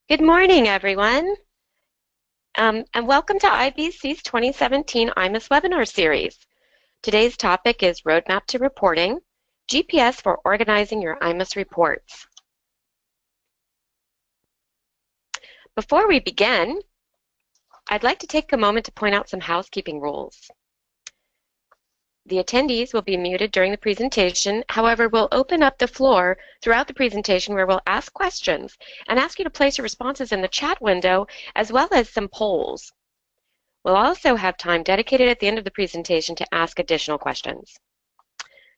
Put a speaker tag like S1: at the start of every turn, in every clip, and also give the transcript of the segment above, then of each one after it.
S1: Good morning, everyone, and welcome to IBC's 2017 iMIS webinar series. Today's topic is Roadmap to Reporting, GPS for Organizing Your iMIS Reports. Before we begin, I'd like to take a moment to point out some housekeeping rules. The attendees will be muted during the presentation. However, we'll open up the floor throughout the presentation where we'll ask questions and ask you to place your responses in the chat window as well as some polls. We'll also have time dedicated at the end of the presentation to ask additional questions.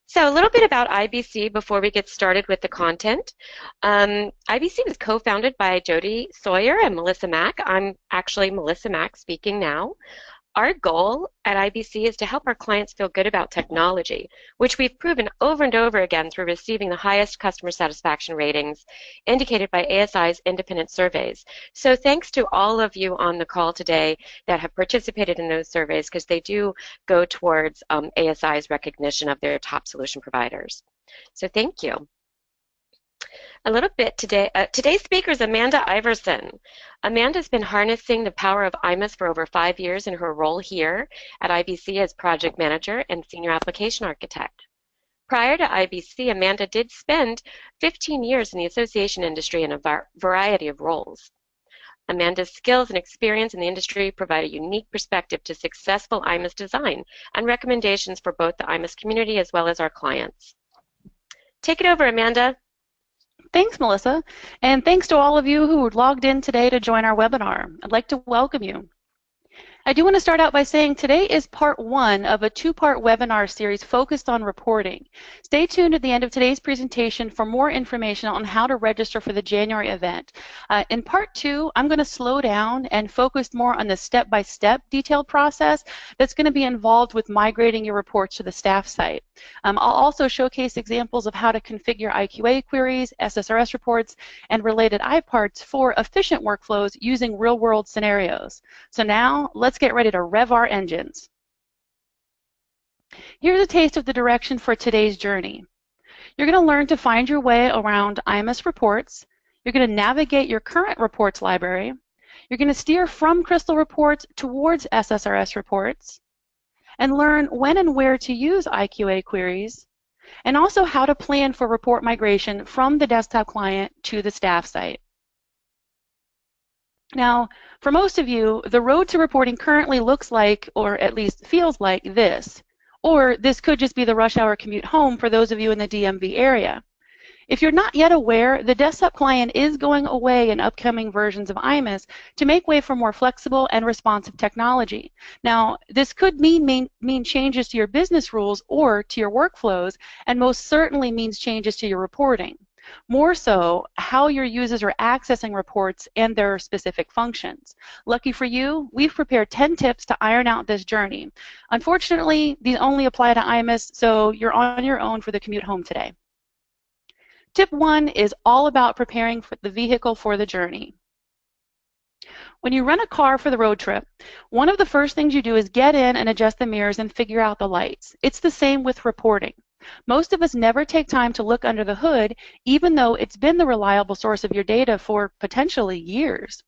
S1: So a little bit about IBC before we get started with the content. IBC was co-founded by Jody Sawyer and Melissa Mack. I'm actually Melissa Mack speaking now. Our goal at IBC is to help our clients feel good about technology, which we've proven over and over again through receiving the highest customer satisfaction ratings indicated by ASI's independent surveys. So thanks to all of you on the call today that have participated in those surveys, because they do go towards ASI's recognition of their top solution providers. So thank you. A little bit today. Today's speaker is Amanda Iverson. Amanda's been harnessing the power of iMIS for over 5 years in her role here at IBC as project manager and senior application architect. Prior to IBC, Amanda did spend 15 years in the association industry in a variety of roles. Amanda's skills and experience in the industry provide a unique perspective to successful iMIS design and recommendations for both the iMIS community as well as our clients. Take it over, Amanda.
S2: Thanks, Melissa, and thanks to all of you who logged in today to join our webinar. I'd like to welcome you. I do want to start out by saying today is part one of a two-part webinar series focused on reporting. Stay tuned at the end of today's presentation for more information on how to register for the January event. In part two, I'm going to slow down and focus more on the step-by-step detailed process that's going to be involved with migrating your reports to the staff site. I'll also showcase examples of how to configure IQA queries, SSRS reports, and related iParts for efficient workflows using real-world scenarios. So now, let's get ready to rev our engines. Here's a taste of the direction for today's journey. You're going to learn to find your way around iMIS reports. You're going to navigate your current reports library. You're going to steer from Crystal reports towards SSRS reports, and learn when and where to use IQA queries, and also how to plan for report migration from the desktop client to the staff site. Now, for most of you, the road to reporting currently looks like, or at least feels like, this. Or this could just be the rush hour commute home for those of you in the DMV area. If you're not yet aware, the desktop client is going away in upcoming versions of iMIS to make way for more flexible and responsive technology. Now, this could mean changes to your business rules or to your workflows, and most certainly means changes to your reporting. More so, how your users are accessing reports and their specific functions. Lucky for you, we've prepared 10 tips to iron out this journey. Unfortunately, these only apply to iMIS, so you're on your own for the commute home today. Tip 1 is all about preparing for the vehicle for the journey. When you rent a car for the road trip, one of the first things you do is get in and adjust the mirrors and figure out the lights. It's the same with reporting. Most of us never take time to look under the hood, even though it's been the reliable source of your data for potentially years.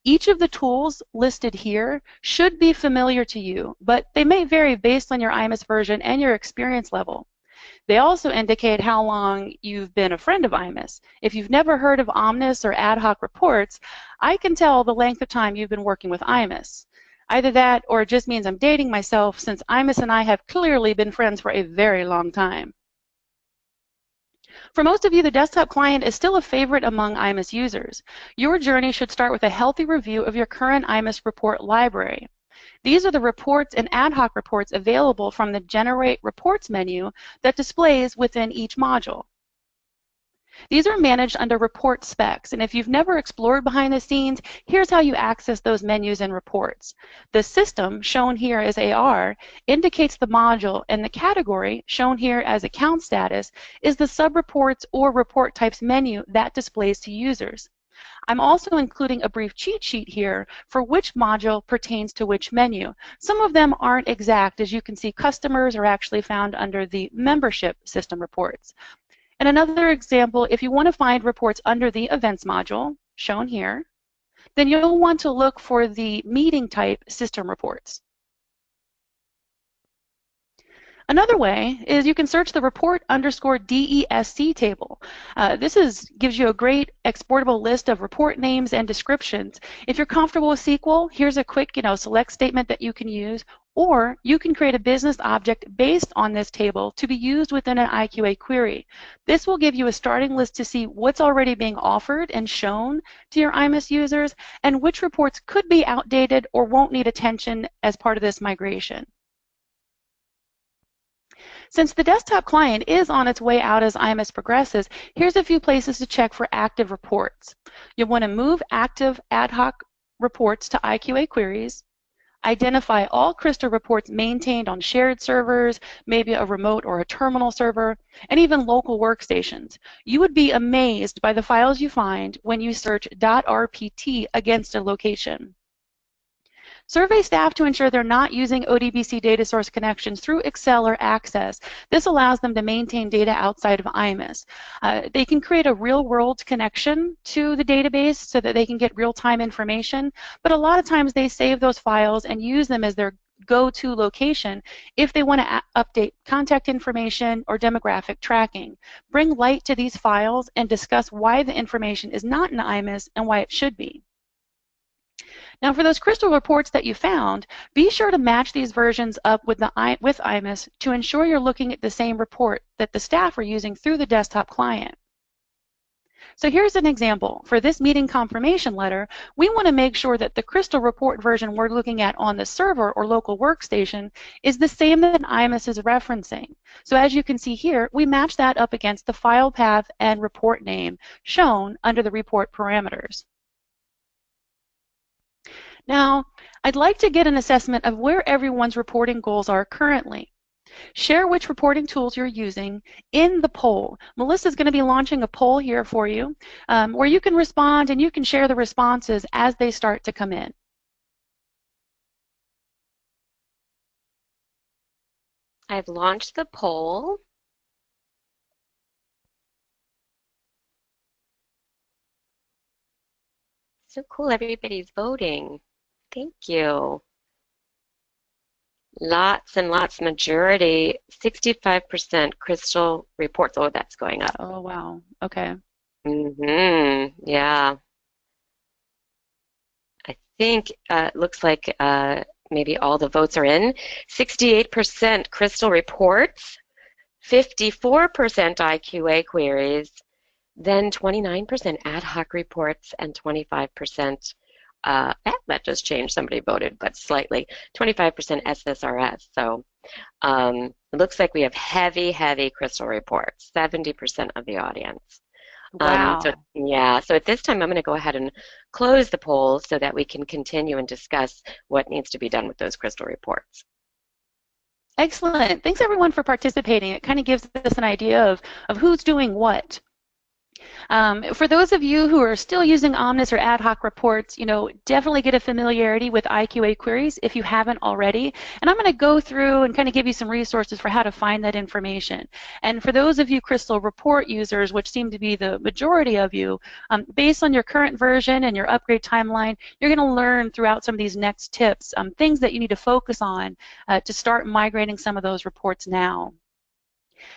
S2: Each of the tools listed here should be familiar to you, but they may vary based on your iMIS version and your experience level. They also indicate how long you've been a friend of iMIS. If you've never heard of OMNIS or ad hoc reports, I can tell the length of time you've been working with iMIS. Either that or it just means I'm dating myself, since iMIS and I have clearly been friends for a very long time. For most of you, the desktop client is still a favorite among iMIS users. Your journey should start with a healthy review of your current iMIS report library. These are the reports and ad hoc reports available from the Generate Reports menu that displays within each module. These are managed under report specs, and if you've never explored behind the scenes, here's how you access those menus and reports. The system, shown here as AR, indicates the module, and the category, shown here as account status, is the subreports or report types menu that displays to users. I'm also including a brief cheat sheet here for which module pertains to which menu. Some of them aren't exact. As you can see, customers are actually found under the membership system reports. And another example, if you want to find reports under the events module, shown here, then you'll want to look for the meeting type system reports. Another way is you can search the report_DESC table. This gives you a great exportable list of report names and descriptions. If you're comfortable with SQL, here's a quick select statement that you can use, or you can create a business object based on this table to be used within an IQA query. This will give you a starting list to see what's already being offered and shown to your iMIS users and which reports could be outdated or won't need attention as part of this migration. Since the desktop client is on its way out as iMIS progresses, here's a few places to check for active reports. You'll want to move active ad hoc reports to IQA queries, identify all Crystal reports maintained on shared servers, maybe a remote or a terminal server, and even local workstations. You would be amazed by the files you find when you search .rpt against a location. Survey staff to ensure they're not using ODBC data source connections through Excel or Access. This allows them to maintain data outside of iMIS. They can create a real-world connection to the database so that they can get real-time information, but a lot of times they save those files and use them as their go-to location if they want to update contact information or demographic tracking. Bring light to these files and discuss why the information is not in iMIS and why it should be. Now, for those Crystal reports that you found, be sure to match these versions up with iMIS to ensure you're looking at the same report that the staff are using through the desktop client. So here's an example. For this meeting confirmation letter, we want to make sure that the Crystal report version we're looking at on the server or local workstation is the same that iMIS is referencing. So as you can see here, we match that up against the file path and report name shown under the report parameters. Now, I'd like to get an assessment of where everyone's reporting goals are currently. Share which reporting tools you're using in the poll. Melissa's going to be launching a poll here for you where you can respond and you can share the responses as they start to come in.
S1: I've launched the poll. So cool, everybody's voting. Thank you. Lots and lots, majority, 65% Crystal reports. Oh, that's going up.
S2: Oh, wow. Okay.
S1: Yeah. I think it looks like maybe all the votes are in. 68% Crystal reports, 54% IQA queries, then 29% ad hoc reports, and 25%, that just changed, somebody voted, but slightly, 25% SSRS. So it looks like we have heavy, heavy Crystal reports, 70% of the audience.
S2: Wow.
S1: So at this time, I'm going to go ahead and close the poll so that we can continue and discuss what needs to be done with those Crystal reports.
S2: Excellent. Thanks, everyone, for participating. It kind of gives us an idea of who's doing what. For those of you who are still using OMNIS or ad hoc reports, definitely get a familiarity with IQA queries if you haven't already. And I'm going to go through and kind of give you some resources for how to find that information. And for those of you Crystal report users, which seem to be the majority of you, based on your current version and your upgrade timeline, you're going to learn throughout some of these next tips, things that you need to focus on to start migrating some of those reports now.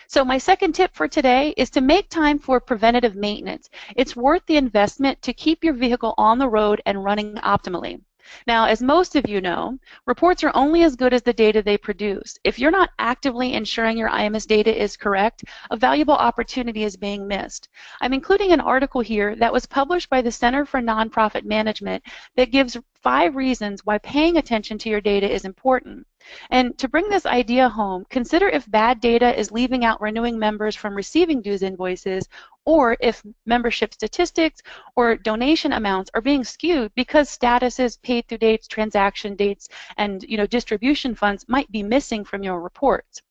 S2: So my second tip for today is to make time for preventative maintenance. It's worth the investment to keep your vehicle on the road and running optimally. Now, as most of you know, reports are only as good as the data they produce. If you're not actively ensuring your iMIS data is correct, a valuable opportunity is being missed. I'm including an article here that was published by the Center for Nonprofit Management that gives 5 reasons why paying attention to your data is important. And to bring this idea home, consider if bad data is leaving out renewing members from receiving dues invoices, or if membership statistics or donation amounts are being skewed because statuses, paid through dates, transaction dates, and distribution funds might be missing from your reports.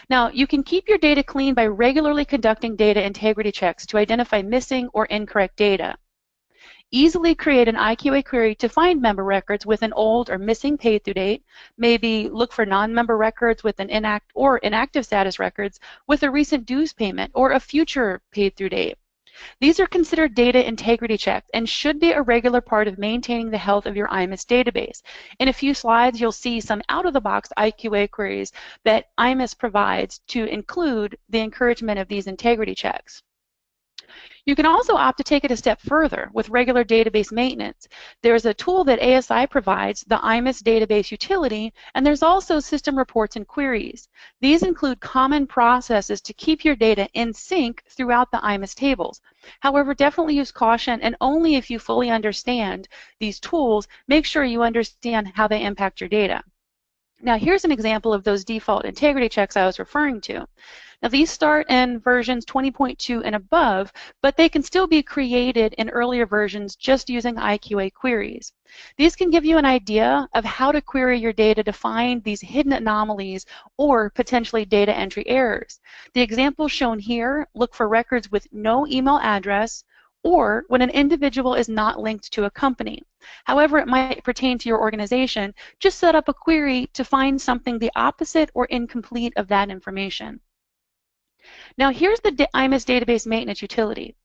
S2: Now, you can keep your data clean by regularly conducting data integrity checks to identify missing or incorrect data. Easily create an IQA query to find member records with an old or missing paid through date. Maybe look for non-member records with an inactive status records with a recent dues payment or a future paid through date. These are considered data integrity checks and should be a regular part of maintaining the health of your iMIS database. In a few slides, you'll see some out-of-the-box IQA queries that iMIS provides to include the encouragement of these integrity checks. You can also opt to take it a step further with regular database maintenance. There's a tool that ASI provides, the iMIS database utility, and there's also system reports and queries. These include common processes to keep your data in sync throughout the iMIS tables. However, definitely use caution, and only if you fully understand these tools, make sure you understand how they impact your data. Now, here's an example of those default integrity checks I was referring to. Now, these start in versions 20.2 and above, but they can still be created in earlier versions just using IQA queries. These can give you an idea of how to query your data to find these hidden anomalies or potentially data entry errors. The examples shown here look for records with no email address or when an individual is not linked to a company. However it might pertain to your organization, just set up a query to find something the opposite or incomplete of that information. Now here's the iMIS database maintenance utility.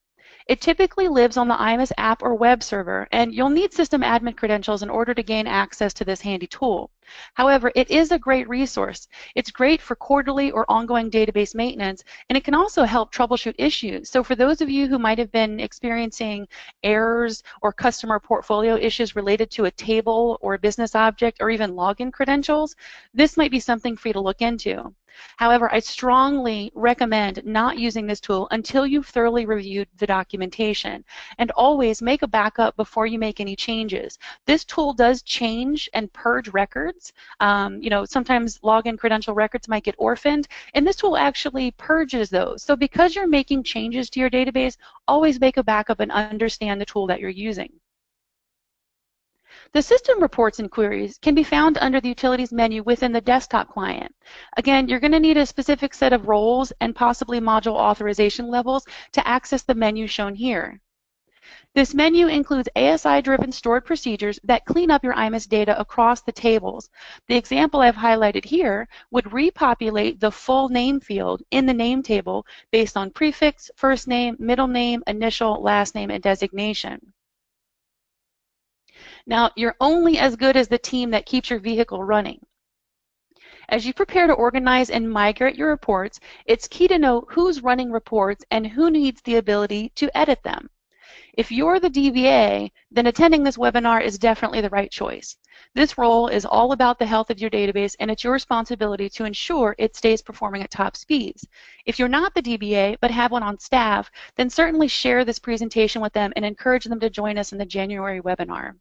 S2: It typically lives on the iMIS app or web server, and you'll need system admin credentials in order to gain access to this handy tool. However, it is a great resource. It's great for quarterly or ongoing database maintenance, and it can also help troubleshoot issues. So for those of you who might have been experiencing errors or customer portfolio issues related to a table or a business object or even login credentials, this might be something for you to look into. However, I strongly recommend not using this tool until you've thoroughly reviewed the documentation, and always make a backup before you make any changes. This tool does change and purge records. Sometimes login credential records might get orphaned, and this tool actually purges those. So because you're making changes to your database, always make a backup and understand the tool that you're using. The system reports and queries can be found under the Utilities menu within the desktop client. Again, you're going to need a specific set of roles and possibly module authorization levels to access the menu shown here. This menu includes ASI-driven stored procedures that clean up your iMIS data across the tables. The example I've highlighted here would repopulate the full name field in the name table based on prefix, first name, middle name, initial, last name, and designation. Now, you're only as good as the team that keeps your vehicle running. As you prepare to organize and migrate your reports, it's key to know who's running reports and who needs the ability to edit them. If you're the DBA, then attending this webinar is definitely the right choice. This role is all about the health of your database, and it's your responsibility to ensure it stays performing at top speeds. If you're not the DBA but have one on staff, then certainly share this presentation with them and encourage them to join us in the January webinar.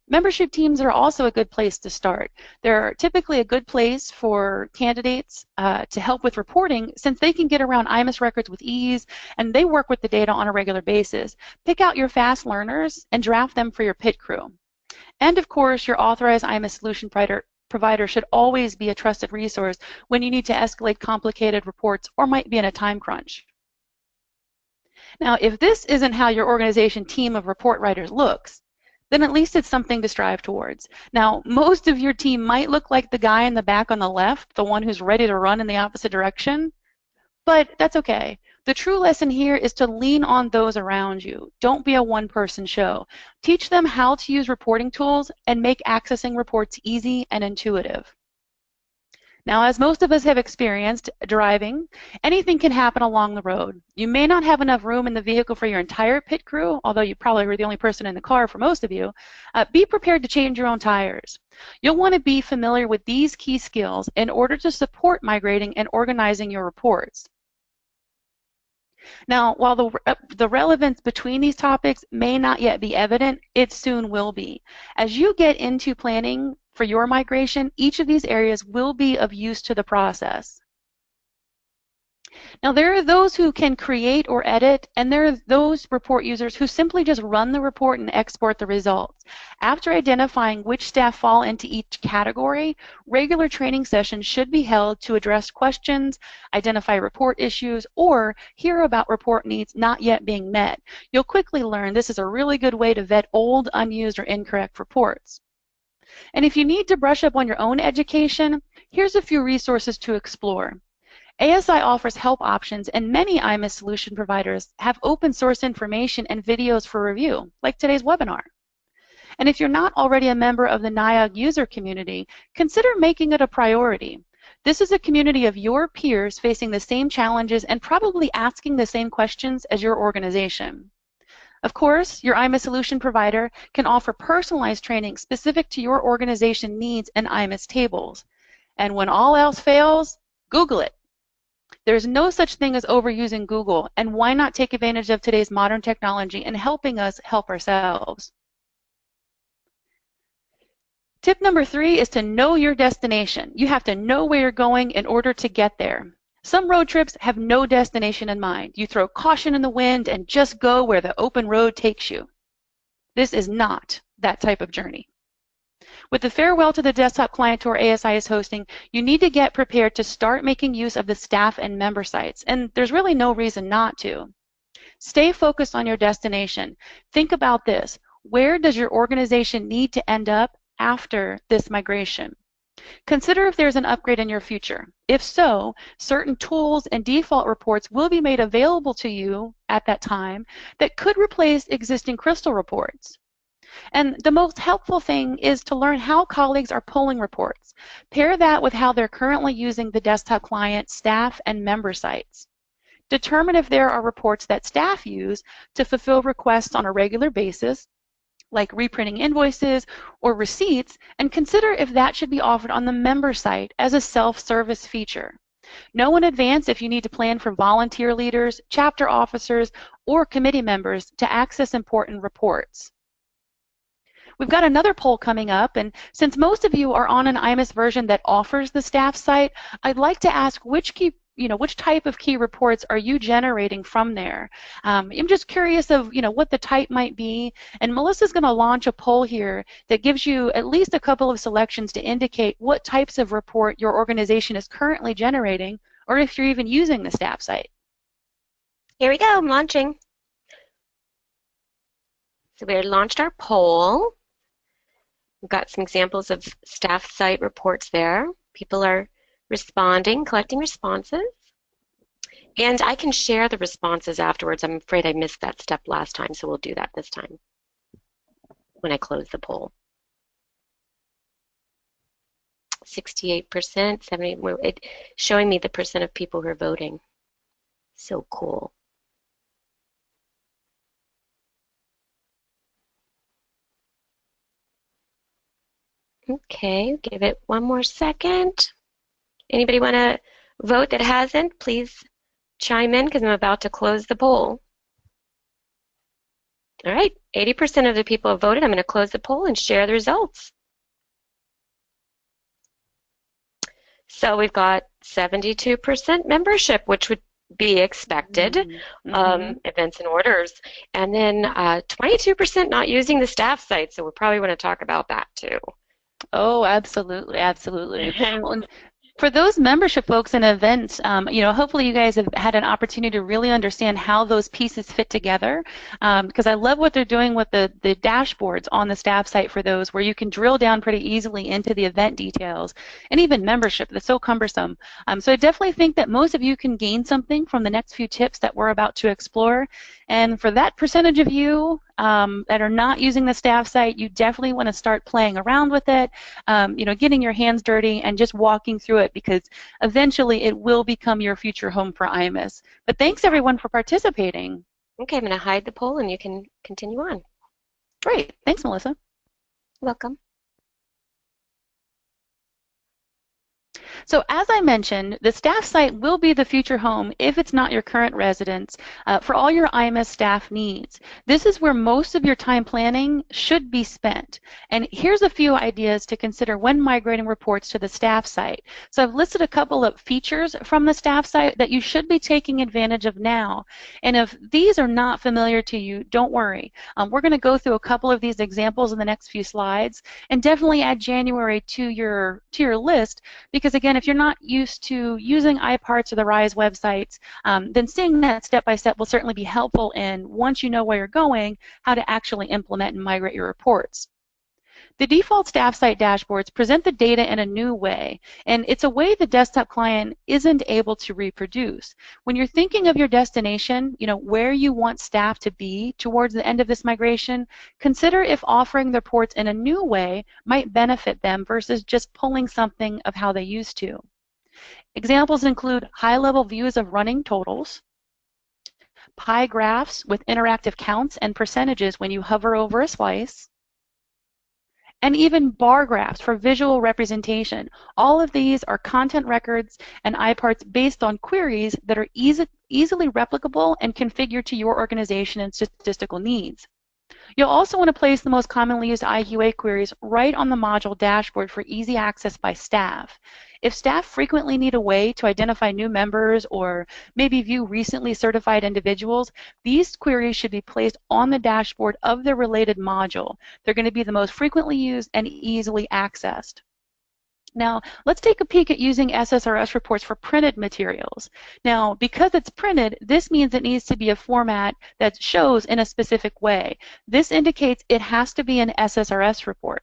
S2: Membership teams are also a good place to start. They're typically a good place for candidates to help with reporting, since they can get around iMIS records with ease and they work with the data on a regular basis. Pick out your fast learners and draft them for your pit crew. And of course, your authorized iMIS solution provider should always be a trusted resource when you need to escalate complicated reports or might be in a time crunch. Now, if this isn't how your organization team of report writers looks, then at least it's something to strive towards. Now, most of your team might look like the guy in the back on the left, the one who's ready to run in the opposite direction, but that's okay. The true lesson here is to lean on those around you. Don't be a one-person show. Teach them how to use reporting tools and make accessing reports easy and intuitive. Now, as most of us have experienced driving, anything can happen along the road. You may not have enough room in the vehicle for your entire pit crew, although you probably were the only person in the car for most of you. Be prepared to change your own tires. You'll want to be familiar with these key skills in order to support migrating and organizing your reports. Now, while the relevance between these topics may not yet be evident, it soon will be. As you get into planning for your migration, each of these areas will be of use to the process. Now, there are those who can create or edit, and there are those report users who simply just run the report and export the results. After identifying which staff fall into each category, regular training sessions should be held to address questions, identify report issues, or hear about report needs not yet being met. You'll quickly learn this is a really good way to vet old, unused, or incorrect reports. And if you need to brush up on your own education, here's a few resources to explore. ASI offers help options, and many iMIS solution providers have open source information and videos for review, like today's webinar. And if you're not already a member of the NIOG user community, consider making it a priority. This is a community of your peers facing the same challenges and probably asking the same questions as your organization. Of course, your iMIS solution provider can offer personalized training specific to your organization needs and iMIS tables. And when all else fails, Google it. There's no such thing as overusing Google, and why not take advantage of today's modern technology and helping us help ourselves? Tip number 3 is to know your destination. You have to know where you're going in order to get there. Some road trips have no destination in mind. You throw caution in the wind and just go where the open road takes you. This is not that type of journey. With the Farewell to the Desktop Client Tour ASI is hosting, you need to get prepared to start making use of the staff and member sites, and there's really no reason not to. Stay focused on your destination. Think about this. Where does your organization need to end up after this migration? Consider if there's an upgrade in your future. If so, certain tools and default reports will be made available to you at that time that could replace existing Crystal reports. And the most helpful thing is to learn how colleagues are pulling reports. Pair that with how they're currently using the desktop client, staff, and member sites. Determine if there are reports that staff use to fulfill requests on a regular basis, like reprinting invoices or receipts, and consider if that should be offered on the member site as a self-service feature. Know in advance if you need to plan for volunteer leaders, chapter officers, or committee members to access important reports. We've got another poll coming up, and since most of you are on an iMIS version that offers the staff site, I'd like to ask which type of key reports are you generating from there? I'm just curious of what the type might be, and Melissa's going to launch a poll here that gives you at least a couple of selections to indicate what types of report your organization is currently generating, or if you're even using the staff site.
S1: Here we go, I'm launching. So we launched our poll. We've got some examples of staff site reports there. People are responding, collecting responses. And I can share the responses afterwards. I'm afraid I missed that step last time, so we'll do that this time when I close the poll. 68%, 70%, showing me the percent of people who are voting. So cool. Okay, give it one more second. Anybody want to vote that hasn't? Please chime in because I'm about to close the poll. All right, 80% of the people have voted. I'm going to close the poll and share the results. So we've got 72% membership, which would be expected, events and orders, and then 22% not using the staff site, so we probably want to talk about that too.
S2: Oh, absolutely, absolutely. Well, for those membership folks and events, hopefully you guys have had an opportunity to really understand how those pieces fit together, because I love what they're doing with the dashboards on the staff site for those, where you can drill down pretty easily into the event details and even membership that's so cumbersome. So I definitely think that most of you can gain something from the next few tips that we're about to explore. And for that percentage of you that are not using the staff site, you definitely want to start playing around with it, getting your hands dirty and just walking through it, because eventually it will become your future home for iMIS. But thanks everyone for participating.
S1: Okay, I'm going to hide the poll and you can continue on.
S2: Great. Thanks, Melissa.
S1: Welcome.
S2: So as I mentioned, the staff site will be the future home, if it's not your current residence, for all your iMIS staff needs. This is where most of your time planning should be spent. And here's a few ideas to consider when migrating reports to the staff site. So I've listed a couple of features from the staff site that you should be taking advantage of now. And if these are not familiar to you, don't worry. We're going to go through a couple of these examples in the next few slides, and definitely add January to your list, because again, if you're not used to using iParts or the RISE websites, then seeing that step-by-step will certainly be helpful in, once you know where you're going, how to actually implement and migrate your reports. The default staff site dashboards present the data in a new way, and it's a way the desktop client isn't able to reproduce. When you're thinking of your destination, where you want staff to be towards the end of this migration, consider if offering the reports in a new way might benefit them versus just pulling something of how they used to. Examples include high-level views of running totals, pie graphs with interactive counts and percentages when you hover over a slice, and even bar graphs for visual representation. All of these are content records and iParts based on queries that are easily replicable and configured to your organization and statistical needs. You'll also want to place the most commonly used IQA queries right on the module dashboard for easy access by staff. If staff frequently need a way to identify new members or maybe view recently certified individuals, these queries should be placed on the dashboard of the related module. They're going to be the most frequently used and easily accessed. Now, let's take a peek at using SSRS reports for printed materials. Now, because it's printed, this means it needs to be a format that shows in a specific way. This indicates it has to be an SSRS report.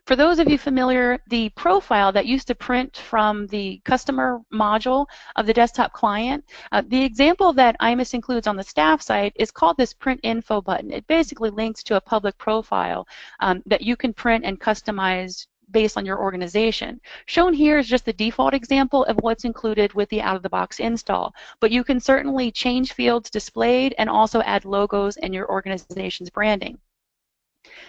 S2: For those of you familiar, the profile that used to print from the customer module of the desktop client, the example that iMIS includes on the staff site is called this print info button. It basically links to a public profile that you can print and customize based on your organization. Shown here is just the default example of what's included with the out-of-the-box install, but you can certainly change fields displayed and also add logos and your organization's branding.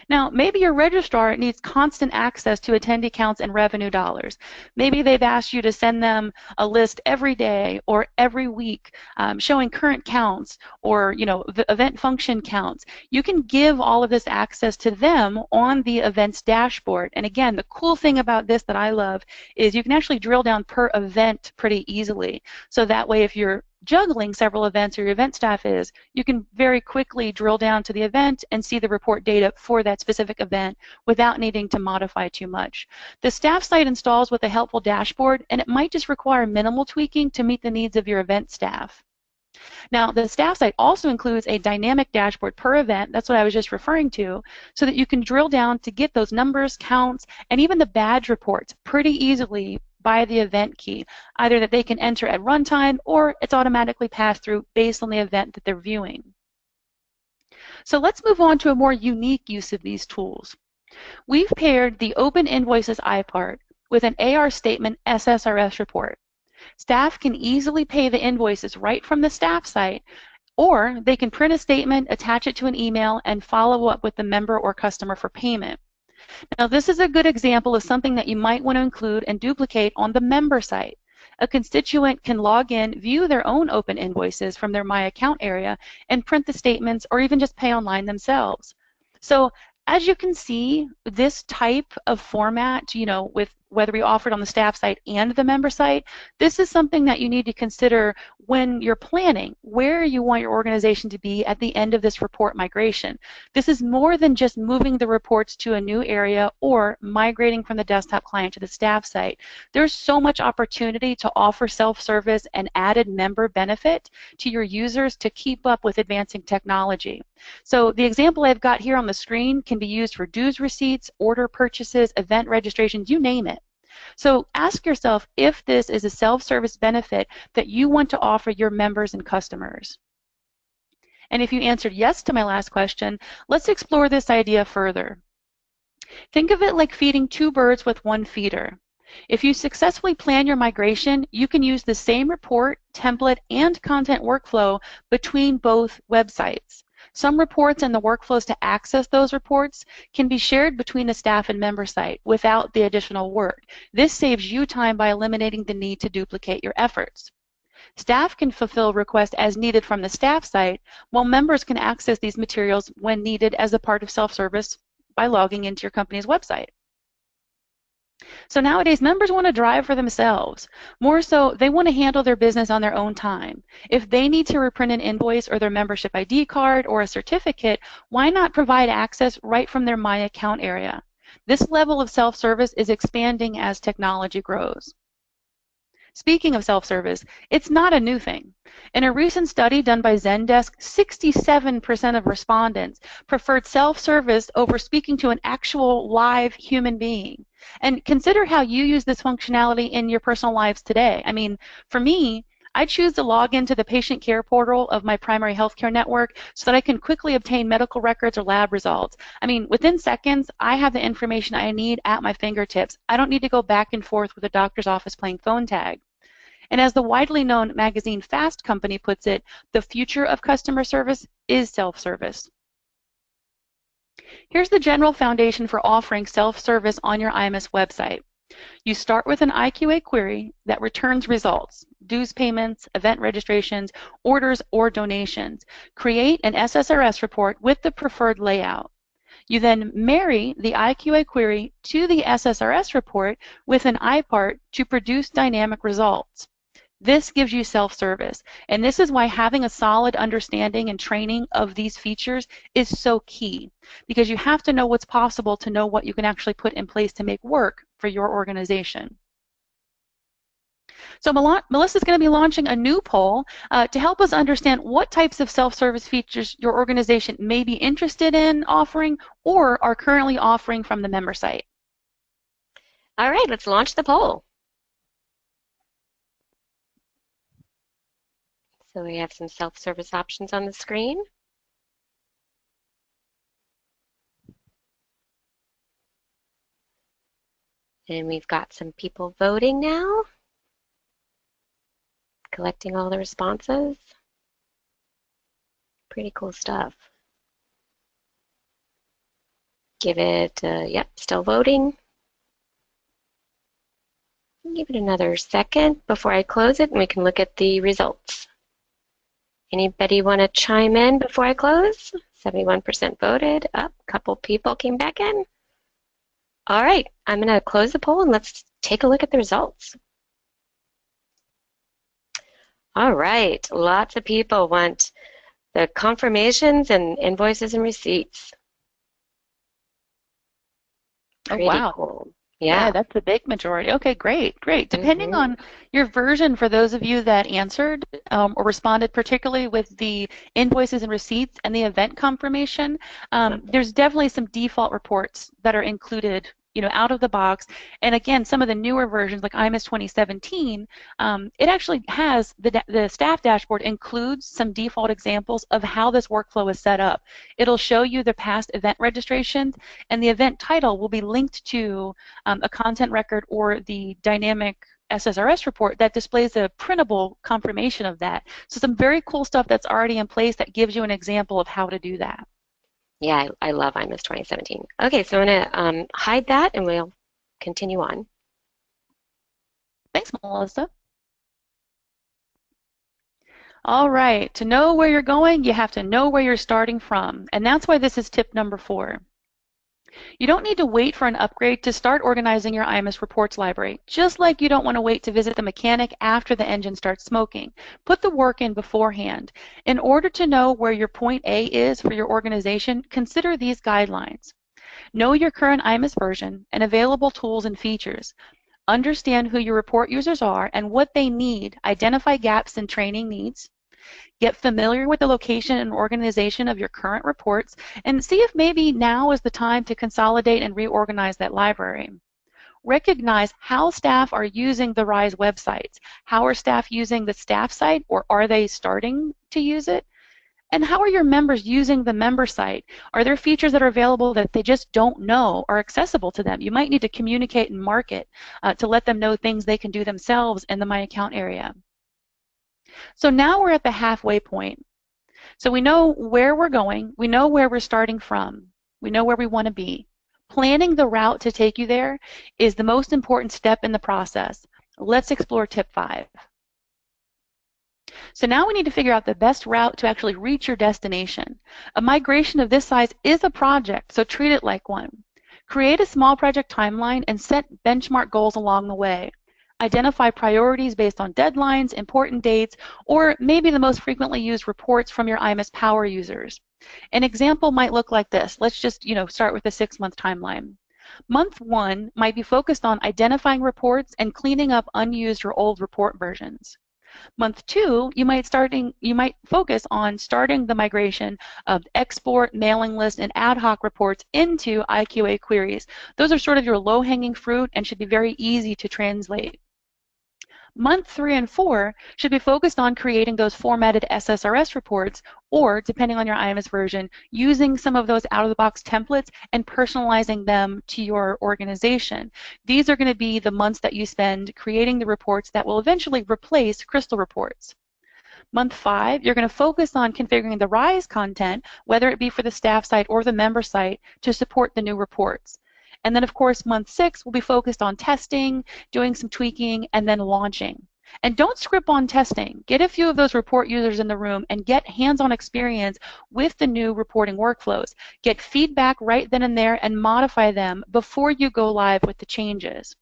S2: Now, maybe your registrar needs constant access to attendee counts and revenue dollars. Maybe they've asked you to send them a list every day or every week showing current counts or the event function counts. You can give all of this access to them on the events dashboard. And again, the cool thing about this that I love is you can actually drill down per event pretty easily. So that way, if you're juggling several events or your event staff is, you can very quickly drill down to the event and see the report data for that specific event without needing to modify too much. The staff site installs with a helpful dashboard, and it might just require minimal tweaking to meet the needs of your event staff. Now, the staff site also includes a dynamic dashboard per event, that's what I was just referring to, so that you can drill down to get those numbers, counts, and even the badge reports pretty easily by the event key, either that they can enter at runtime or it's automatically passed through based on the event that they're viewing. So let's move on to a more unique use of these tools. We've paired the Open Invoices iPart with an AR statement SSRS report. Staff can easily pay the invoices right from the staff site, or they can print a statement, attach it to an email, and follow up with the member or customer for payment. Now, this is a good example of something that you might want to include and duplicate on the member site. A constituent can log in, view their own open invoices from their My Account area, and print the statements or even just pay online themselves. So, as you can see, this type of format, with whether we offer it on the staff site and the member site, this is something that you need to consider when you're planning where you want your organization to be at the end of this report migration. This is more than just moving the reports to a new area or migrating from the desktop client to the staff site. There's so much opportunity to offer self-service and added member benefit to your users to keep up with advancing technology. So the example I've got here on the screen can be used for dues receipts, order purchases, event registrations, you name it. So ask yourself if this is a self-service benefit that you want to offer your members and customers. And if you answered yes to my last question, let's explore this idea further. Think of it like feeding two birds with one feeder. If you successfully plan your migration, you can use the same report, template, and content workflow between both websites. Some reports and the workflows to access those reports can be shared between the staff and member site without the additional work. This saves you time by eliminating the need to duplicate your efforts. Staff can fulfill requests as needed from the staff site, while members can access these materials when needed as a part of self-service by logging into your company's website. So nowadays, members want to drive for themselves. More so, they want to handle their business on their own time. If they need to reprint an invoice or their membership ID card or a certificate, why not provide access right from their My Account area? This level of self-service is expanding as technology grows. Speaking of self-service, it's not a new thing. In a recent study done by Zendesk, 67% of respondents preferred self-service over speaking to an actual live human being. And consider how you use this functionality in your personal lives today. I mean, for me, I choose to log into the patient care portal of my primary healthcare network so that I can quickly obtain medical records or lab results. I mean, within seconds, I have the information I need at my fingertips. I don't need to go back and forth with a doctor's office playing phone tag. And as the widely known magazine Fast Company puts it, the future of customer service is self-service. Here's the general foundation for offering self-service on your iMIS website. You start with an IQA query that returns results, dues payments, event registrations, orders, or donations. Create an SSRS report with the preferred layout. You then marry the IQA query to the SSRS report with an iPart to produce dynamic results. This gives you self-service, and this is why having a solid understanding and training of these features is so key, because you have to know what's possible to know what you can actually put in place to make work for your organization. So Melissa's going to be launching a new poll to help us understand what types of self-service features your organization may be interested in offering or are currently offering from the member site.
S1: All right, let's launch the poll. So we have some self-service options on the screen. And we've got some people voting now, collecting all the responses. Pretty cool stuff. Give it, yep, still voting. Give it another second before I close it and we can look at the results. Anybody want to chime in before I close? 71% voted. Up, a couple people came back in. All right, I'm going to close the poll and let's take a look at the results. All right, lots of people want the confirmations and invoices and receipts. Pretty
S2: wow.
S1: Cool.
S2: Yeah, that's a big majority. Okay, great, great. Depending on your version, for those of you that answered or responded particularly with the invoices and receipts and the event confirmation, there's definitely some default reports that are included, you know, out of the box. And again, some of the newer versions like iMIS 2017, it actually has the staff dashboard includes some default examples of how this workflow is set up. It'll show you the past event registrations, and the event title will be linked to a content record or the dynamic SSRS report that displays a printable confirmation of that. So some very cool stuff that's already in place that gives you an example of how to do that.
S1: Yeah, I love iMIS 2017. Okay, so I'm going to hide that and we'll continue on.
S2: Thanks, Melissa. All right, to know where you're going, you have to know where you're starting from. And that's why this is tip number 4. You don't need to wait for an upgrade to start organizing your iMIS reports library, just like you don't want to wait to visit the mechanic after the engine starts smoking. Put the work in beforehand. In order to know where your point A is for your organization, consider these guidelines. Know your current iMIS version and available tools and features. Understand who your report users are and what they need. Identify gaps in training needs. Get familiar with the location and organization of your current reports and see if maybe now is the time to consolidate and reorganize that library. Recognize how staff are using the RISE websites. How are staff using the staff site, or are they starting to use it? And how are your members using the member site? Are there features that are available that they just don't know are accessible to them? You might need to communicate and market to let them know things they can do themselves in the My Account area. So now we're at the halfway point. So we know where we're going, we know where we're starting from, we know where we want to be. Planning the route to take you there is the most important step in the process. Let's explore tip 5. So now we need to figure out the best route to actually reach your destination. A migration of this size is a project, so treat it like one. Create a small project timeline and set benchmark goals along the way. Identify priorities based on deadlines, important dates, or maybe the most frequently used reports from your iMIS power users. An example might look like this. Let's just, start with a 6-month timeline. Month 1 might be focused on identifying reports and cleaning up unused or old report versions. Month 2, you might focus on starting the migration of export, mailing list, and ad hoc reports into IQA queries. Those are sort of your low-hanging fruit and should be very easy to translate. Month 3 and 4 should be focused on creating those formatted SSRS reports, or, depending on your iMIS version, using some of those out-of-the-box templates and personalizing them to your organization. These are going to be the months that you spend creating the reports that will eventually replace Crystal reports. Month 5, you're going to focus on configuring the RISE content, whether it be for the staff site or the member site, to support the new reports. And then, of course, month 6 will be focused on testing, doing some tweaking, and then launching. And don't script on testing. Get a few of those report users in the room and get hands-on experience with the new reporting workflows. Get feedback right then and there and modify them before you go live with the changes.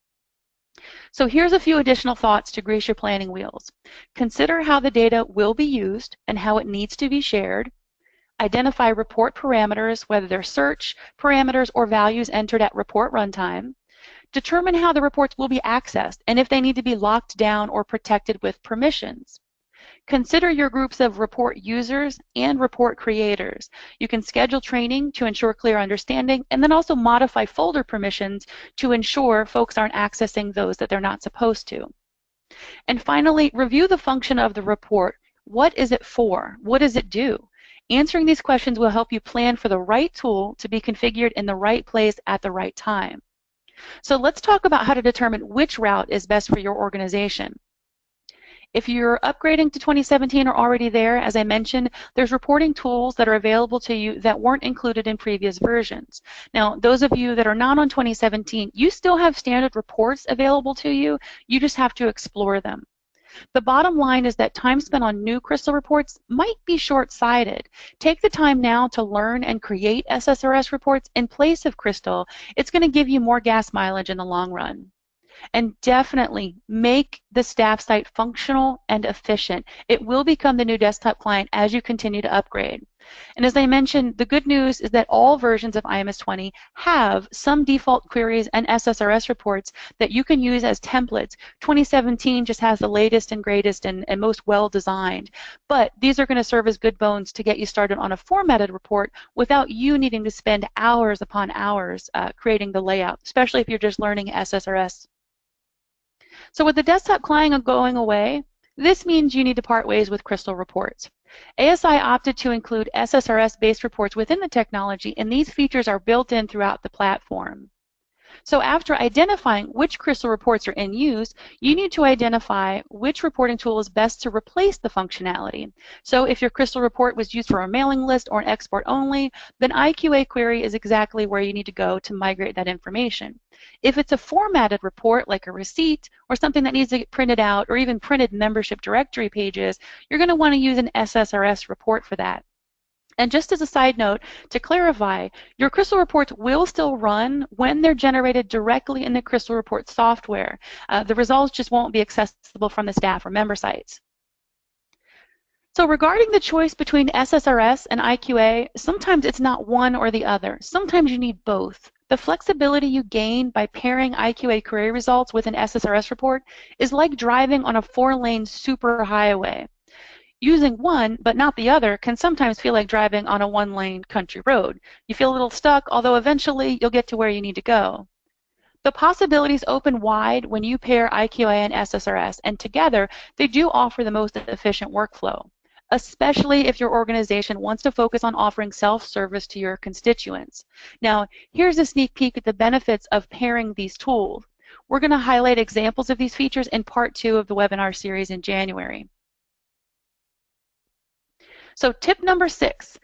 S2: So here's a few additional thoughts to grease your planning wheels. Consider how the data will be used and how it needs to be shared. Identify report parameters, whether they're search parameters or values entered at report runtime. Determine how the reports will be accessed and if they need to be locked down or protected with permissions. Consider your groups of report users and report creators. You can schedule training to ensure clear understanding and then also modify folder permissions to ensure folks aren't accessing those that they're not supposed to. And finally, review the function of the report. What is it for? What does it do? Answering these questions will help you plan for the right tool to be configured in the right place at the right time. So let's talk about how to determine which route is best for your organization. If you're upgrading to 2017 or already there, as I mentioned, there's reporting tools that are available to you that weren't included in previous versions. Now, those of you that are not on 2017, you still have standard reports available to you. You just have to explore them. The bottom line is that time spent on new Crystal reports might be short-sighted. Take the time now to learn and create SSRS reports in place of Crystal. It's going to give you more gas mileage in the long run. And definitely make the staff site functional and efficient. It will become the new desktop client as you continue to upgrade. And as I mentioned, the good news is that all versions of iMIS 20 have some default queries and SSRS reports that you can use as templates. 2017 just has the latest and greatest and most well-designed. But these are going to serve as good bones to get you started on a formatted report without you needing to spend hours upon hours creating the layout, especially if you're just learning SSRS. So with the desktop client going away, this means you need to part ways with Crystal reports. ASI opted to include SSRS-based reports within the technology, and these features are built in throughout the platform. So after identifying which Crystal reports are in use, you need to identify which reporting tool is best to replace the functionality. So if your Crystal report was used for a mailing list or an export only, then IQA query is exactly where you need to go to migrate that information. If it's a formatted report like a receipt or something that needs to get printed out or even printed membership directory pages, you're going to want to use an SSRS report for that. And just as a side note, to clarify, your Crystal reports will still run when they're generated directly in the Crystal report software. The results just won't be accessible from the staff or member sites. So regarding the choice between SSRS and IQA, sometimes it's not one or the other. Sometimes you need both. The flexibility you gain by pairing IQA query results with an SSRS report is like driving on a 4-lane superhighway. Using one but not the other can sometimes feel like driving on a 1-lane country road. You feel a little stuck, although eventually you'll get to where you need to go. The possibilities open wide when you pair IQA and SSRS, and together they do offer the most efficient workflow, especially if your organization wants to focus on offering self-service to your constituents. Now, here's a sneak peek at the benefits of pairing these tools. We're going to highlight examples of these features in part 2 of the webinar series in January. So tip number 6,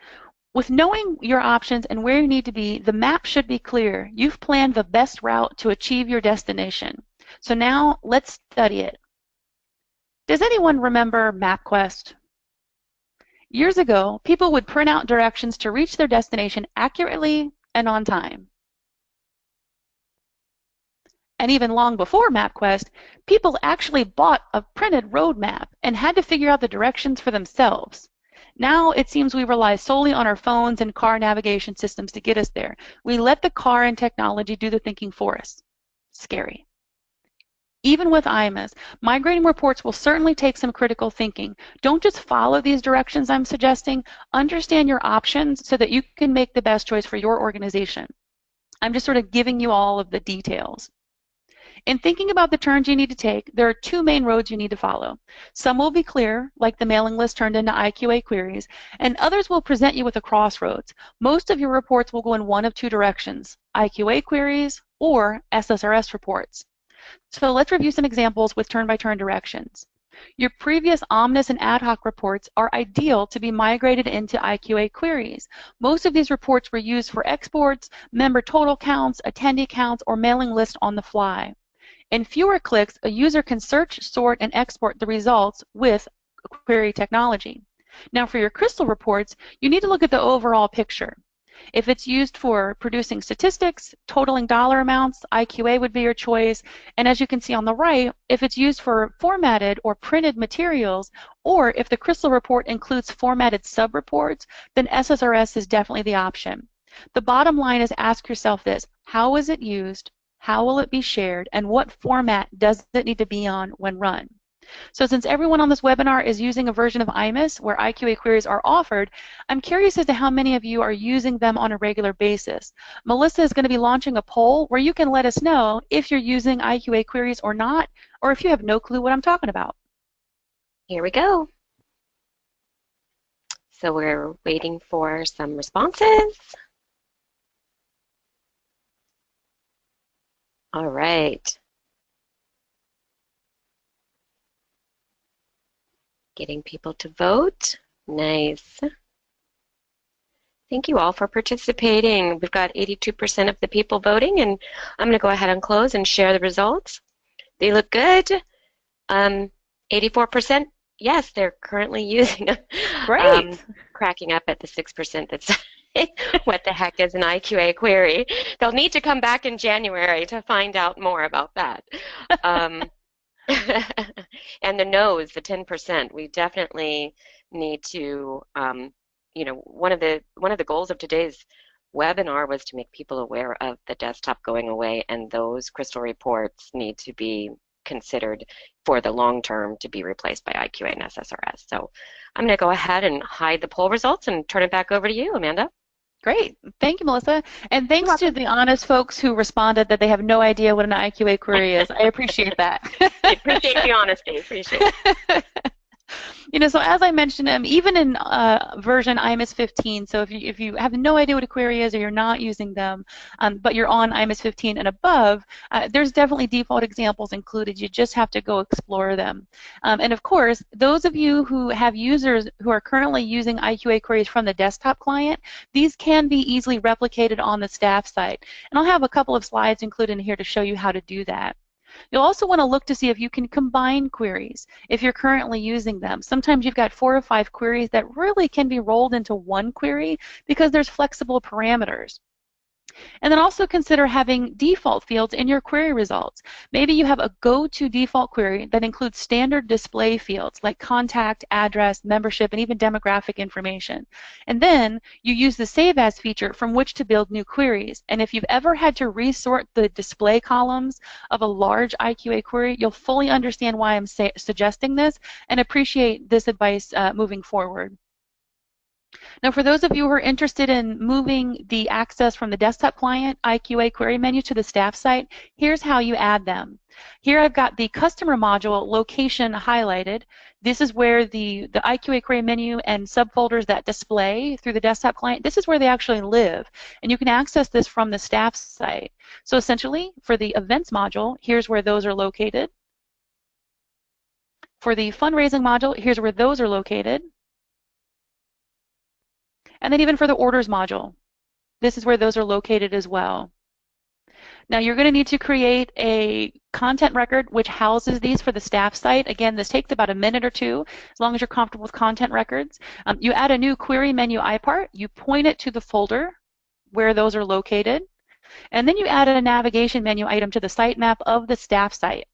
S2: with knowing your options and where you need to be, the map should be clear. You've planned the best route to achieve your destination. So now let's study it. Does anyone remember MapQuest? Years ago, people would print out directions to reach their destination accurately and on time. And even long before MapQuest, people actually bought a printed road map and had to figure out the directions for themselves. Now it seems we rely solely on our phones and car navigation systems to get us there. We let the car and technology do the thinking for us. Scary. Even with iMIS, migrating reports will certainly take some critical thinking. Don't just follow these directions I'm suggesting. Understand your options so that you can make the best choice for your organization. I'm just sort of giving you all of the details. In thinking about the turns you need to take, there are two main roads you need to follow. Some will be clear, like the mailing list turned into IQA queries, and others will present you with a crossroads. Most of your reports will go in one of two directions, IQA queries or SSRS reports. So let's review some examples with turn-by-turn directions. Your previous OMNIS and ad hoc reports are ideal to be migrated into IQA queries. Most of these reports were used for exports, member total counts, attendee counts, or mailing list on the fly. In fewer clicks, a user can search, sort, and export the results with query technology. Now for your crystal reports, you need to look at the overall picture. If it's used for producing statistics, totaling dollar amounts, IQA would be your choice. And as you can see on the right, if it's used for formatted or printed materials, or if the crystal report includes formatted sub-reports, then SSRS is definitely the option. The bottom line is ask yourself this: how is it used? How will it be shared? And what format does it need to be on when run? So since everyone on this webinar is using a version of iMIS where IQA queries are offered, I'm curious as to how many of you are using them on a regular basis. Melissa is going to be launching a poll where you can let us know if you're using IQA queries or not, or if you have no clue what I'm talking about.
S1: Here we go. So we're waiting for some responses. All right. Getting people to vote. Nice. Thank you all for participating. We've got 82% of the people voting, and I'm going to go ahead and close and share the results. They look good. 84%, yes, they're currently using them.
S2: Great.
S1: Cracking up at the 6% that's what the heck is an IQA query? They'll need to come back in January to find out more about that. And the no's, the 10%, we definitely need to, you know, one of the goals of today's webinar was to make people aware of the desktop going away, and those crystal reports need to be considered for the long term to be replaced by IQA and SSRS. So I'm going to go ahead and hide the poll results and turn it back over to you, Amanda.
S2: Great. Thank you, Melissa. And thanks to the honest folks who responded that they have no idea what an IQA query is. I appreciate that.
S1: I appreciate the honesty. Appreciate it.
S2: You know, so as I mentioned, even in version iMIS 15, so if you have no idea what a query is or you're not using them, but you're on iMIS 15 and above, there's definitely default examples included. You just have to go explore them. And of course, those of you who have users who are currently using IQA queries from the desktop client, these can be easily replicated on the staff site. And I'll have a couple of slides included in here to show you how to do that. You'll also want to look to see if you can combine queries if you're currently using them. Sometimes you've got 4 or 5 queries that really can be rolled into one query because there's flexible parameters. And then also consider having default fields in your query results. Maybe you have a go-to default query that includes standard display fields like contact, address, membership, and even demographic information. And then you use the Save As feature from which to build new queries. And if you've ever had to resort the display columns of a large IQA query, you'll fully understand why I'm suggesting this and appreciate this advice moving forward. Now, for those of you who are interested in moving the access from the desktop client IQA query menu to the staff site, here's how you add them. Here I've got the customer module location highlighted. This is where the IQA query menu and subfolders that display through the desktop client, this is where they actually live. And you can access this from the staff site. So essentially, for the events module, here's where those are located. For the fundraising module, here's where those are located. And then even for the orders module, this is where those are located as well. Now you're going to need to create a content record which houses these for the staff site. Again, this takes about a minute or two, as long as you're comfortable with content records. You add a new query menu iPart, you point it to the folder where those are located, and then you add a navigation menu item to the sitemap of the staff site.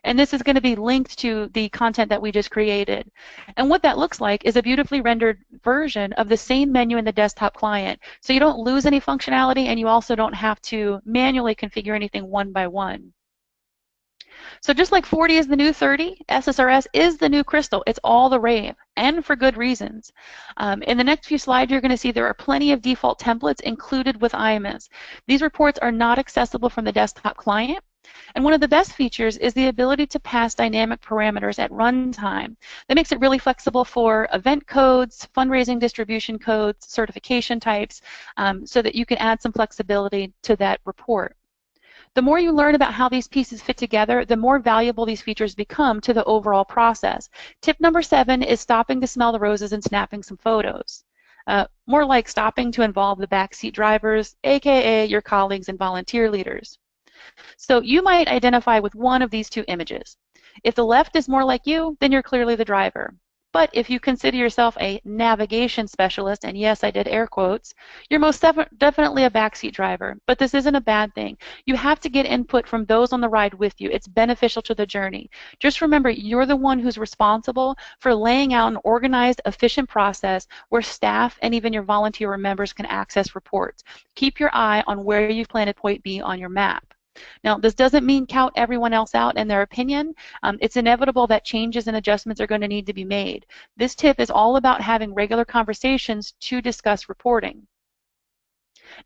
S2: And this is going to be linked to the content that we just created. And what that looks like is a beautifully rendered version of the same menu in the desktop client. So you don't lose any functionality, and you also don't have to manually configure anything one by one. So just like 40 is the new 30, SSRS is the new crystal. It's all the rave, and for good reasons. In the next few slides, you're going to see there are plenty of default templates included with iMIS. These reports are not accessible from the desktop client. And one of the best features is the ability to pass dynamic parameters at runtime. That makes it really flexible for event codes, fundraising distribution codes, certification types, so that you can add some flexibility to that report. The more you learn about how these pieces fit together, the more valuable these features become to the overall process. Tip number 7 is stopping to smell the roses and snapping some photos. More like stopping to involve the backseat drivers, aka your colleagues and volunteer leaders. So you might identify with one of these two images. If the left is more like you, then you're clearly the driver. But if you consider yourself a navigation specialist, and yes, I did air quotes, you're most definitely a backseat driver. But this isn't a bad thing. You have to get input from those on the ride with you. It's beneficial to the journey. Just remember, you're the one who's responsible for laying out an organized, efficient process where staff and even your volunteer members can access reports. Keep your eye on where you've planted point B on your map. Now, this doesn't mean count everyone else out and their opinion. It's inevitable that changes and adjustments are going to need to be made. This tip is all about having regular conversations to discuss reporting.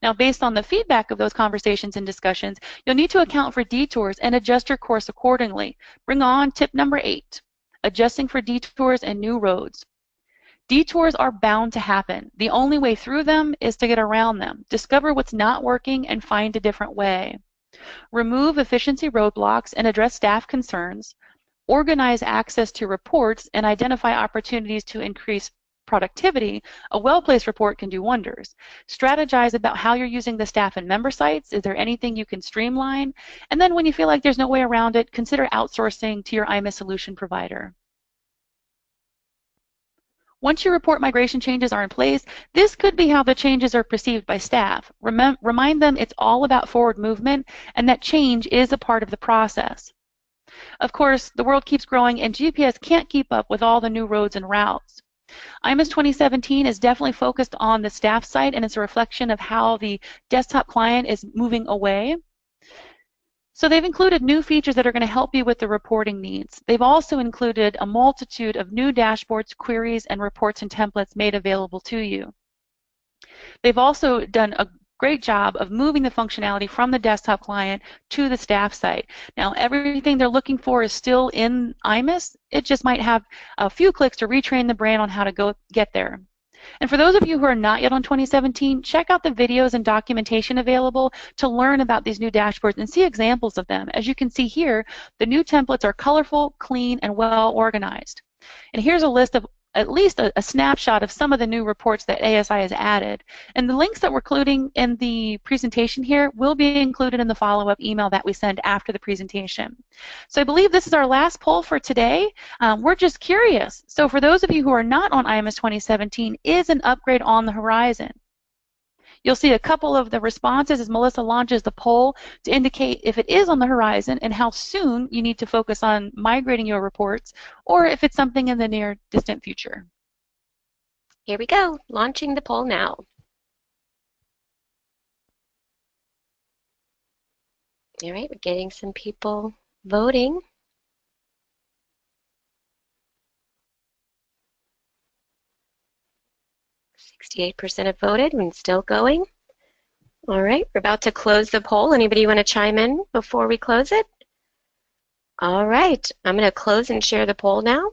S2: Now, based on the feedback of those conversations and discussions, you'll need to account for detours and adjust your course accordingly. Bring on tip number 8, adjusting for detours and new roads. Detours are bound to happen. The only way through them is to get around them. Discover what's not working and find a different way. Remove efficiency roadblocks and address staff concerns. Organize access to reports and identify opportunities to increase productivity. A well-placed report can do wonders. Strategize about how you're using the staff and member sites. Is there anything you can streamline? And then when you feel like there's no way around it, consider outsourcing to your iMIS solution provider. Once your report migration changes are in place, this could be how the changes are perceived by staff. Remind them it's all about forward movement and that change is a part of the process. Of course, the world keeps growing and GPS can't keep up with all the new roads and routes. iMIS 2017 is definitely focused on the staff site, and it's a reflection of how the desktop client is moving away. So they've included new features that are going to help you with the reporting needs. They've also included a multitude of new dashboards, queries, and reports and templates made available to you. They've also done a great job of moving the functionality from the desktop client to the staff site. Now, everything they're looking for is still in iMIS. It just might have a few clicks to retrain the brain on how to go get there. And for those of you who are not yet on 2017, check out the videos and documentation available to learn about these new dashboards and see examples of them. As you can see here, the new templates are colorful, clean, and well organized. And here's a list of at least a snapshot of some of the new reports that ASI has added. And the links that we're including in the presentation here will be included in the follow-up email that we send after the presentation. So I believe this is our last poll for today. We're just curious. So for those of you who are not on iMIS 2017, is an upgrade on the horizon? You'll see a couple of the responses as Melissa launches the poll to indicate if it is on the horizon and how soon you need to focus on migrating your reports, or if it's something in the near distant future.
S1: Here we go, launching the poll now. All right, we're getting some people voting. %68 have voted and still going. All right, we're about to close the poll. Anybody want to chime in before we close it? All right, I'm going to close and share the poll now.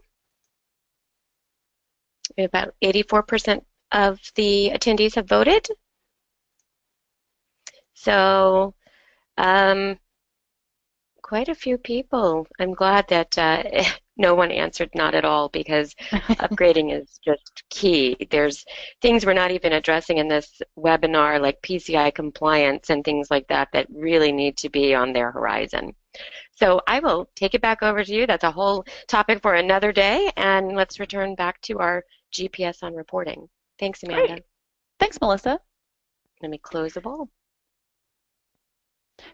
S1: About 84% of the attendees have voted. So quite a few people. I'm glad that no one answered not at all, because upgrading is just key. There's things we're not even addressing in this webinar, like PCI compliance and things like that, that really need to be on their horizon. So I will take it back over to you. That's a whole topic for another day, and let's return back to our GPS on reporting. Thanks, Amanda.
S2: Great. Thanks, Melissa.
S1: Let me close the poll.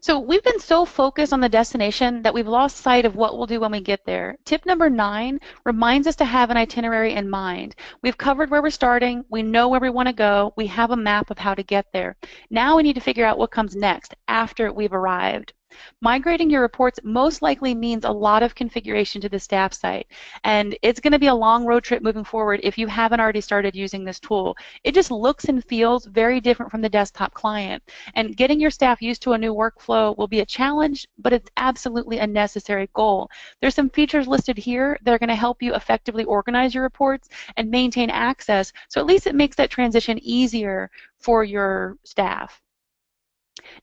S2: So we've been so focused on the destination that we've lost sight of what we'll do when we get there. Tip number 9 reminds us to have an itinerary in mind. We've covered where we're starting, we know where we want to go, we have a map of how to get there. Now we need to figure out what comes next after we've arrived. Migrating your reports most likely means a lot of configuration to the staff site, and it's going to be a long road trip moving forward if you haven't already started using this tool. It just looks and feels very different from the desktop client, and getting your staff used to a new workflow will be a challenge, but it's absolutely a necessary goal. There's some features listed here that are going to help you effectively organize your reports and maintain access, so at least it makes that transition easier for your staff.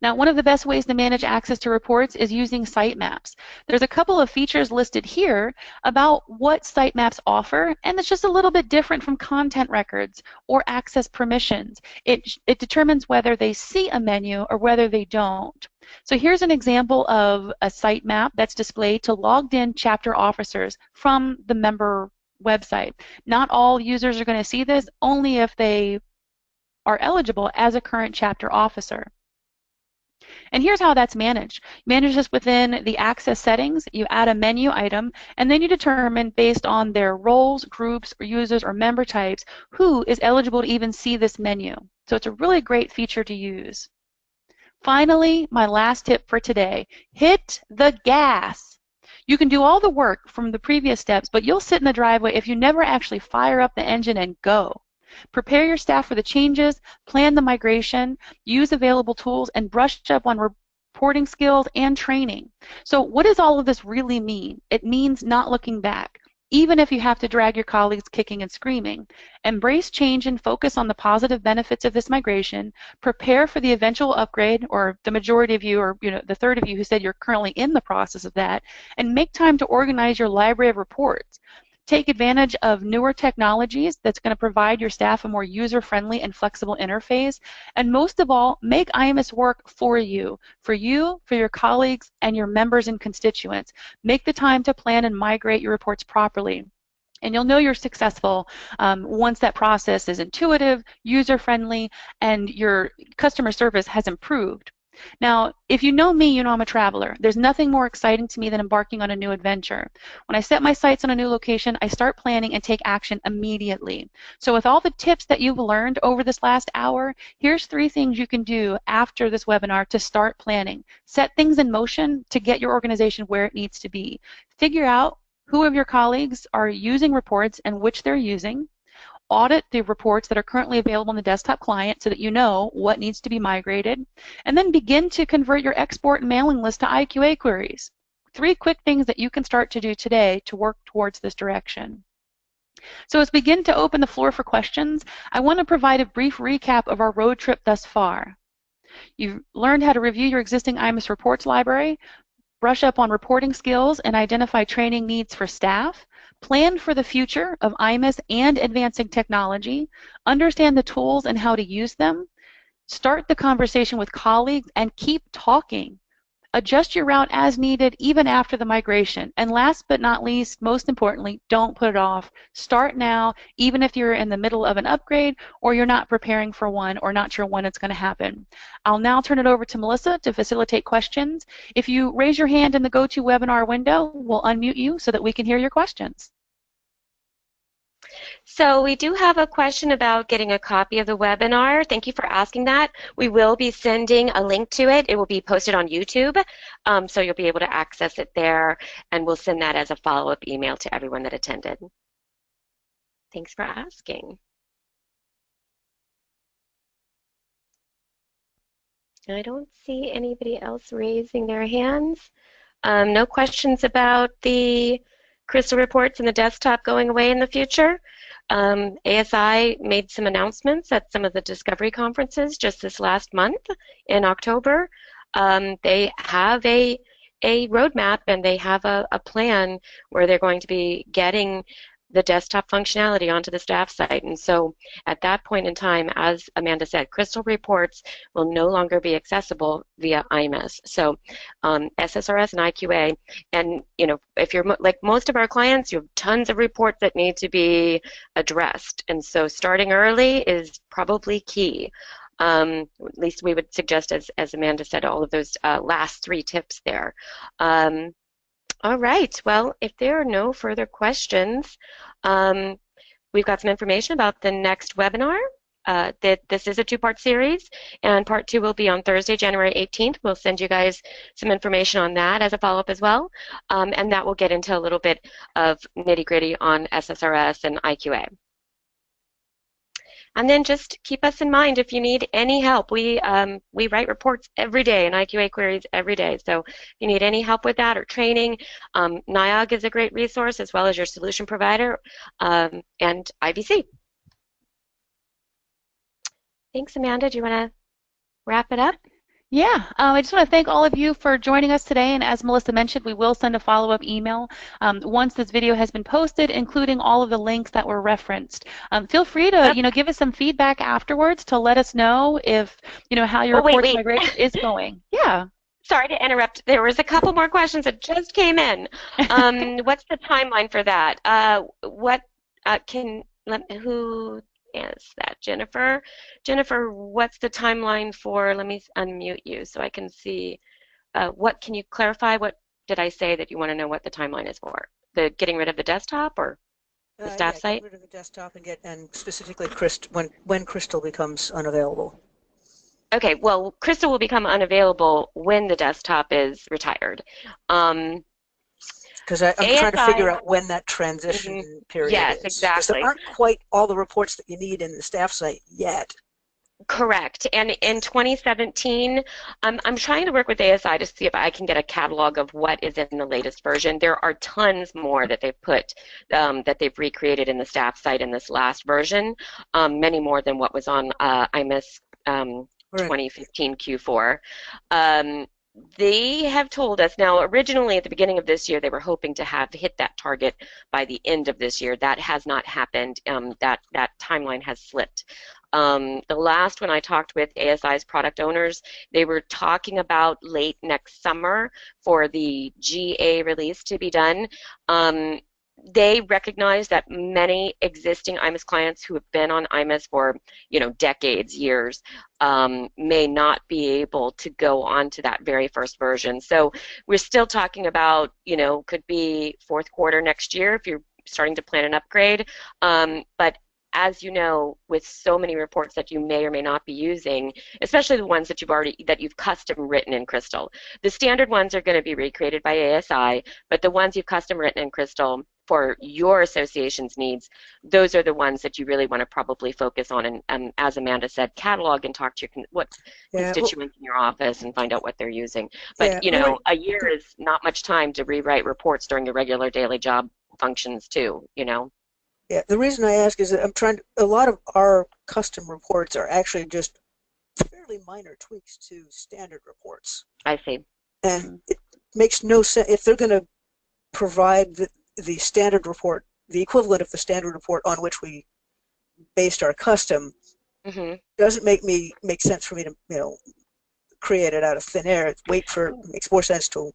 S2: Now, one of the best ways to manage access to reports is using sitemaps. There's a couple of features listed here about what sitemaps offer, and it's just a little bit different from content records or access permissions. It determines whether they see a menu or whether they don't. So here's an example of a sitemap that's displayed to logged in chapter officers from the member website. Not all users are going to see this, only if they are eligible as a current chapter officer. And here's how that's managed. Manage this within the access settings. You add a menu item, and then you determine based on their roles, groups, or users, or member types, who is eligible to even see this menu. So it's a really great feature to use. Finally, my last tip for today, hit the gas. You can do all the work from the previous steps, but you'll sit in the driveway if you never actually fire up the engine and go. Prepare your staff for the changes, plan the migration, use available tools, and brush up on reporting skills and training. So what does all of this really mean? It means not looking back, even if you have to drag your colleagues kicking and screaming. Embrace change and focus on the positive benefits of this migration. Prepare for the eventual upgrade, or the majority of you, or the third of you who said you're currently in the process of that, and make time to organize your library of reports. Take advantage of newer technologies that's going to provide your staff a more user-friendly and flexible interface. And most of all, make iMIS work for you, for your colleagues, and your members and constituents. Make the time to plan and migrate your reports properly. And you'll know you're successful once that process is intuitive, user-friendly, and your customer service has improved. Now, if you know me, you know I'm a traveler. There's nothing more exciting to me than embarking on a new adventure. When I set my sights on a new location, I start planning and take action immediately. So with all the tips that you've learned over this last hour, here's 3 things you can do after this webinar to start planning. Set things in motion to get your organization where it needs to be. Figure out who of your colleagues are using reports and which they're using. Audit the reports that are currently available on the desktop client so that you know what needs to be migrated, and then begin to convert your export and mailing list to IQA queries. 3 quick things that you can start to do today to work towards this direction. So as we begin to open the floor for questions, I want to provide a brief recap of our road trip thus far. You've learned how to review your existing iMIS reports library, brush up on reporting skills, and identify training needs for staff. Plan for the future of iMIS and advancing technology. Understand the tools and how to use them. Start the conversation with colleagues and keep talking. Adjust your route as needed even after the migration. And last but not least, most importantly, don't put it off. Start now, even if you're in the middle of an upgrade or you're not preparing for one or not sure when it's going to happen. I'll now turn it over to Melissa to facilitate questions. If you raise your hand in the GoToWebinar window, we'll unmute you so that we can hear your questions.
S1: So we do have a question about getting a copy of the webinar. Thank you for asking that. We will be sending a link to it. It will be posted on YouTube, so you'll be able to access it there, and we'll send that as a follow-up email to everyone that attended. Thanks for asking. I don't see anybody else raising their hands. No questions about the Crystal reports and the desktop going away in the future. ASI made some announcements at some of the discovery conferences just this last month in October. They have a roadmap, and they have a plan where they're going to be getting the desktop functionality onto the staff site. And so at that point in time, as Amanda said, Crystal reports will no longer be accessible via iMIS. So SSRS and IQA, and if you're like most of our clients, you have tons of reports that need to be addressed. And so starting early is probably key. At least we would suggest, as Amanda said, all of those last 3 tips there. All right, well, if there are no further questions, we've got some information about the next webinar. This is a 2-part series, and part 2 will be on Thursday, January 18th. We'll send you guys some information on that as a follow-up as well, and that will get into a little bit of nitty-gritty on SSRS and IQA. And then just keep us in mind if you need any help. We write reports every day and IQA queries every day. So if you need any help with that or training, NIOG is a great resource, as well as your solution provider and IVC. Thanks, Amanda. Do you want to wrap it up?
S2: Yeah, I just want to thank all of you for joining us today, and as Melissa mentioned, we will send a follow-up email once this video has been posted, including all of the links that were referenced. Feel free to, give us some feedback afterwards to let us know if, how your reports migration is going. Yeah.
S1: Sorry to interrupt. There was a couple more questions that just came in. What's the timeline for that? Who is that? Jennifer? Jennifer, what's the timeline for, let me unmute you so I can see, can you clarify, what did I say that you want to know what the timeline is for? The getting rid of the desktop or the staff site?
S3: Get rid of the desktop and specifically when Crystal becomes unavailable.
S1: Okay, well, Crystal will become unavailable when the desktop is retired.
S3: Because I'm trying to figure out when that transition period is.
S1: Yes, exactly.
S3: There aren't quite all the reports that you need in the staff site yet.
S1: Correct. And in 2017, I'm trying to work with ASI to see if I can get a catalog of what is in the latest version. There are tons more that they've put, that they've recreated in the staff site in this last version, many more than what was on iMIS 2015 Q4. They have told us, now originally at the beginning of this year they were hoping to have hit that target by the end of this year. That has not happened. That timeline has slipped. The last when I talked with ASI's product owners, they were talking about late next summer for the GA release to be done. They recognize that many existing iMIS clients who have been on iMIS for, decades, years, may not be able to go on to that very first version. So we're still talking about, could be fourth quarter next year if you're starting to plan an upgrade. But as you know, with so many reports that you may or may not be using, especially the ones that you've custom written in Crystal, the standard ones are going to be recreated by ASI, but the ones you've custom written in Crystal for your association's needs, those are the ones that you really want to probably focus on, and as Amanda said, catalog and talk to your constituents in your office and find out what they're using. But a year is not much time to rewrite reports during your regular daily job functions too.
S3: Yeah, the reason I ask is that a lot of our custom reports are actually just fairly minor tweaks to standard reports.
S1: I see.
S3: And it makes no sense if they're going to provide the standard report, the equivalent of the standard report on which we based our custom. Doesn't make sense for me to create it out of thin air. It makes more sense to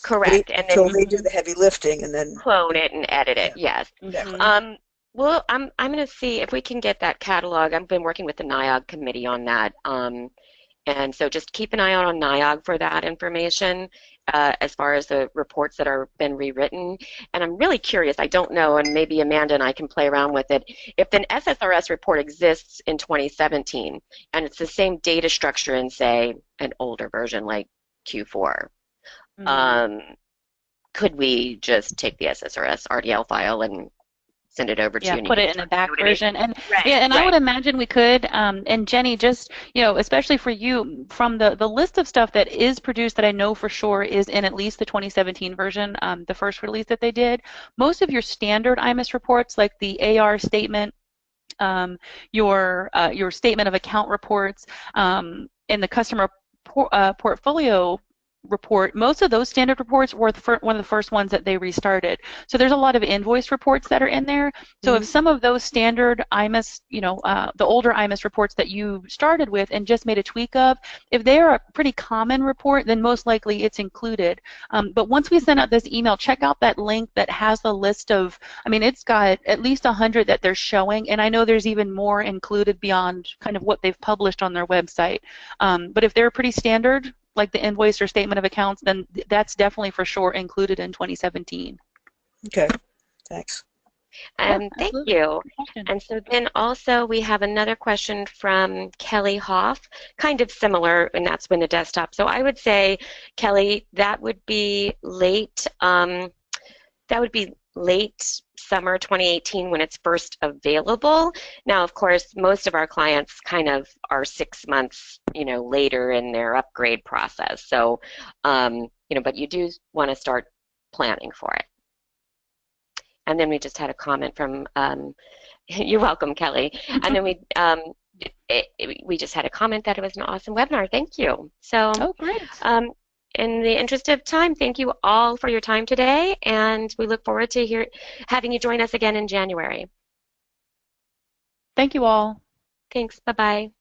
S3: wait until they do the heavy lifting and then
S1: clone it and edit it. Yes.
S3: Exactly.
S1: Well, I'm going to see if we can get that catalog. I've been working with the NIOG committee on that. And so just keep an eye out on NIOG for that information as far as the reports that are been rewritten. And I'm really curious, I don't know, and maybe Amanda and I can play around with it, if an SSRS report exists in 2017 and it's the same data structure in, say, an older version like Q4, could we just take the SSRS RDL file and send it over to you?
S2: Yeah, put it in the back version. And I would imagine we could. And Jenny, just, especially for you, from the list of stuff that is produced that I know for sure is in at least the 2017 version, the first release that they did, most of your standard iMIS reports, like the AR statement, your statement of account reports, and the customer portfolio report, most of those standard reports were one of the first ones that they restarted. So there's a lot of invoice reports that are in there. So if some of those standard iMIS, the older iMIS reports that you started with and just made a tweak of, if they are a pretty common report, then most likely it's included. But once we send out this email, check out that link that has the list of, I mean, it's got at least 100 that they're showing, and I know there's even more included beyond kind of what they've published on their website. But if they're pretty standard, like the invoice or statement of accounts, then that's definitely for sure included in 2017.
S3: Okay, thanks.
S1: Thank you. And so then also we have another question from Kelly Hoff, kind of similar, and that's when the desktop. So I would say, Kelly, that would be late. Late summer 2018 when it's first available. Now, of course, most of our clients kind of are 6 months, later in their upgrade process. So, but you do want to start planning for it. And then we just had a comment from, you're welcome, Kelly. And then we just had a comment that it was an awesome webinar. Thank you. So,
S2: oh, great.
S1: In the interest of time, thank you all for your time today, and we look forward to having you join us again in January.
S2: Thank you all.
S1: Thanks. Bye-bye.